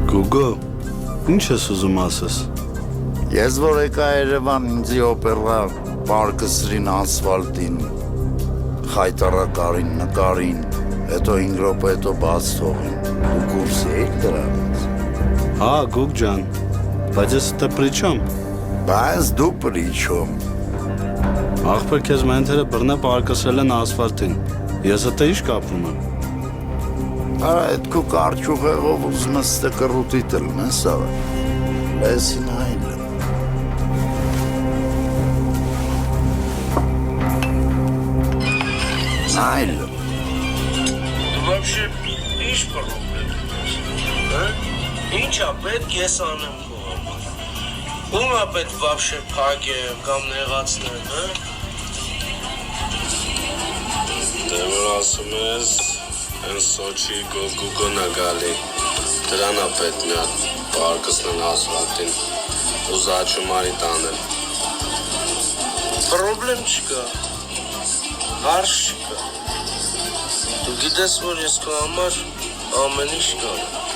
Գուգո, ինչ ես ուզում ասես։ Ես որ եկա Երևան ինձի օպերա պարկը սրին ասվալտին, խայտարակարին, նկարին, հետո 5 րոպե հետո բաց թողին, ու կուրսի էիք դրանից։ Հա, Գուգ ջան, բայց ես դե при чем։ Բայց դու при чем։ Աղբեր քեզ մենթերը բռնե պարկսել են ասֆալտին։ Ես դե ինչ կապում եմ։ Արա այդ քո կարճուղեղով ուզում ես ստե կռուտի տլն ես ավա։ Լեսին այլը։ Այլը։ Դու вообще ինչ պրոբլեմ ունես, հա? Ինչա պետք ես անեմ քո համար։ Ում է պետք вообще փակեմ կամ նեղացնեմ, հա? Դե որ ասում ես, այն Սոչի Գուգոն է գալի, դրան է պետք մի հատ պարկսնեն ասվալտին, ու զաչումարի տանել։ Պրոբլեմ չկա, հարց չկա։ Դու գիտես, որ ես քո համար ամեն ինչ կանեմ։